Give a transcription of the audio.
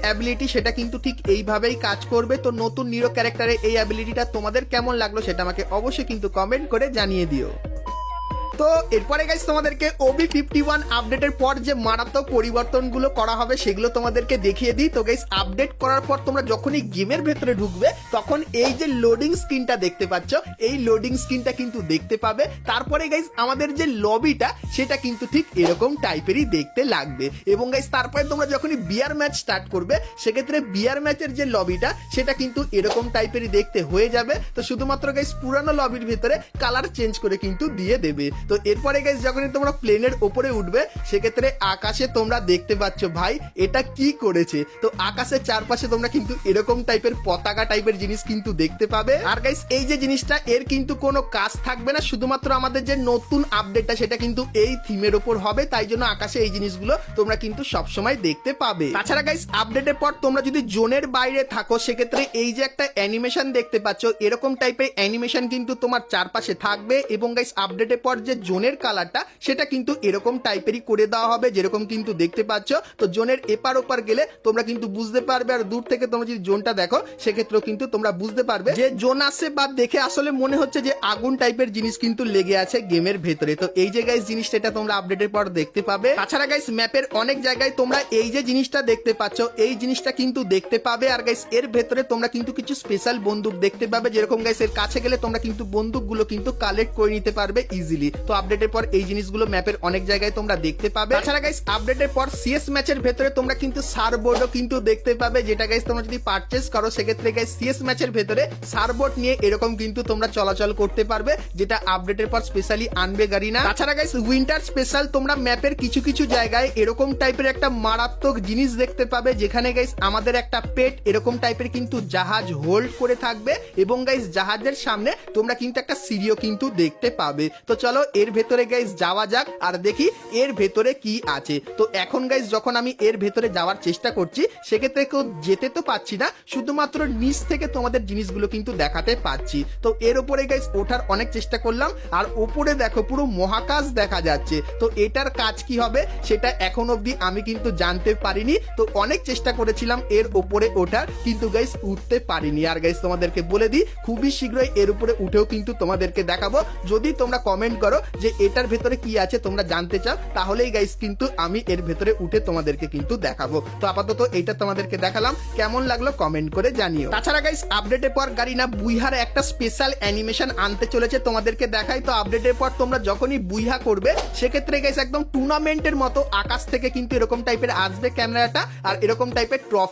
Ability সেটা কিন্তু ঠিক এইভাবেই কাজ করবে। তো নতুন নিরো ক্যারেক্টারের এই অ্যাবিলিটিটা তোমাদের কেমন লাগলো সেটা আমাকে অবশ্যই কিন্তু কমেন্ট করে জানিয়ে দিও। তো এরপরে গাইস তোমাদেরকে OB51 আপডেটের পর যে মারাত্মক পরিবর্তনগুলো করা হবে সেগুলো তোমাদেরকে দেখিয়ে দিই। তো গাইস আপডেট করার পর তোমরা যখনই গেমের ভেতরে ঢুকবে তখন এই যে লোডিং স্ক্রিনটা দেখতে পাচ্ছ, এই লোডিং স্ক্রিনটা কিন্তু দেখতে পাবে। তারপরে গাইস আমাদের যে লবিটা সেটা কিন্তু ঠিক এরকম টাইপেরই দেখতে লাগবে। এবং গাইস তারপরে তোমরা যখনই বিয়ার ম্যাচ স্টার্ট করবে সেক্ষেত্রে বিয়ার ম্যাচের যে লবিটা সেটা কিন্তু এরকম টাইপেরই দেখতে হয়ে যাবে। তো শুধুমাত্র গাইস পুরানো লবির ভেতরে কালার চেঞ্জ করে কিন্তু দিয়ে দেবে। তো এরপরে গাইস যখনই তোমরা প্লেনের উপরে উঠবে সেক্ষেত্রে আকাশে তোমরা দেখতে পাচ্ছ ভাই এটা কি করেছে। তো আকাশের চারপাশে তোমরা কিন্তু এরকম টাইপের পতাকা টাইপের জিনিস কিন্তু দেখতে পাবে। আর গাইস এই যে জিনিসটা এর কিন্তু কোনো কাজ থাকবে না, শুধুমাত্র আমাদের যে নতুন আপডেটটা সেটা কিন্তু এই থিমের উপর হবে, তাই জন্য আকাশে এই জিনিসগুলো তোমরা কিন্তু সবসময় দেখতে পাবে। তাছাড়া গাইস আপডেটের পর তোমরা যদি জোনের বাইরে থাকো সেক্ষেত্রে এই যে একটা অ্যানিমেশন দেখতে পাচ্ছ এরকম টাইপের অ্যানিমেশন কিন্তু তোমার চারপাশে থাকবে। এবং গাইস আপডেটের পর যে জোনের কালারটা সেটা কিন্তু এরকম টাইপেরই করে দেওয়া হবে যেরকম কিন্তু দেখতে পাচ্ছ। তো জোনের এপার ওপার গেলে তোমরা কিন্তু বুঝতে পারবে, আর দূর থেকে তোমরা যদি জোনটা দেখো সেক্ষেত্রেও কিন্তু তোমরা বুঝতে পারবে যে জোন আসে বা দেখে আসলে মনে হচ্ছে যে আগুন টাইপের জিনিস কিন্তু লেগে আছে গেমের ভেতরে। তো এই যে গাইস জিনিসটা এটা তোমরা আপডেটের পর দেখতে পাবে। তাছাড়া গাইস ম্যাপের অনেক জায়গায় তোমরা এই যে জিনিসটা দেখতে পাচ্ছ এই জিনিসটা কিন্তু দেখতে পাবে। আর গাইস এর ভেতরে তোমরা কিন্তু কিছু স্পেশাল বন্দুক দেখতে পাবে, যেরকম গাইস এর কাছে গেলে তোমরা কিন্তু বন্দুকগুলো কিন্তু কালেক্ট করে নিতে পারবে ইজিলি। তো আপডেটের পর এই জিনিসগুলো ম্যাপের অনেক জায়গায় তোমরা দেখতে পাবে। তাছাড়া গাইস আপডেটের পর সিএস ম্যাচের ভেতরে তোমরা কিন্তু সারবোর্ডও কিন্তু দেখতে পাবে, যেটা গাইস তোমরা যদি পারচেজ করো সেক্ষেত্রে গাইস সিএস ম্যাচের ভেতরে সারবোর্ড নিয়ে এরকম কিন্তু তোমরা চলাচল করতে পারবে, যেটা আপডেটের পর স্পেশালি আনবে গারিনা। তাছাড়া গাইস উইন্টার স্পেশাল তোমরা ম্যাপের কিছু কিছু জায়গায় এরকম টাইপের একটা মারাত্মক জিনিস দেখতে পাবে, যেখানে গাইস আমাদের একটা পেট এরকম টাইপের কিন্তু জাহাজ হোল্ড করে থাকবে। এবং গাইস জাহাজের সামনে তোমরা কিন্তু একটা সিঁড়িও কিন্তু দেখতে পাবে। তো চলো এর ভেতরে গাইস যাওয়া যাক আর দেখি এর ভেতরে কি আছে। তো এখন গাইস যখন আমি এর ভেতরে যাওয়ার চেষ্টা করছি সেক্ষেত্রে কেউ যেতে তো পাচ্ছি না, শুধুমাত্র নিচ থেকে তোমাদের জিনিসগুলো কিন্তু দেখাতে পাচ্ছি। তো এর উপরে গাইস ওঠার অনেক চেষ্টা করলাম, আর উপরে দেখো পুরো মহাকাশ দেখা যাচ্ছে। তো এটার কাজ কি হবে সেটা এখন অবধি আমি কিন্তু জানতে পারিনি। তো অনেক চেষ্টা করেছিলাম এর উপরে ওঠার, কিন্তু গাইস উঠতে পারিনি। আর গাইস তোমাদেরকে বলে দিই খুবই শীঘ্রই এর উপরে উঠেও কিন্তু তোমাদেরকে দেখাবো। যদি তোমরা কমেন্ট করো যে এটার ভেতরে কি আছে তোমরা জানতে চাও তাহলেই গাইস কিন্তু আমি এর ভেতরে উঠে তোমাদেরকে কিন্তু দেখাবো। তো আপাতত এইটা তোমাদেরকে দেখালাম, কেমন লাগলো কমেন্ট করে জানিও। তাছাড়া গাইস আপডেটের পর গারিনা বুইহার একটা স্পেশাল অ্যানিমেশন আনতে চলেছে, তোমাদেরকে দেখাই। তো আপডেটের পর তোমরা যখনই বুইহা করবে সেক্ষেত্রে গাইস একদম টুর্নামেন্টের মতো আকাশ থেকে কিন্তু এরকম টাইপের আসবে ক্যামেরাটা, আর এরকম টাইপের ট্রফি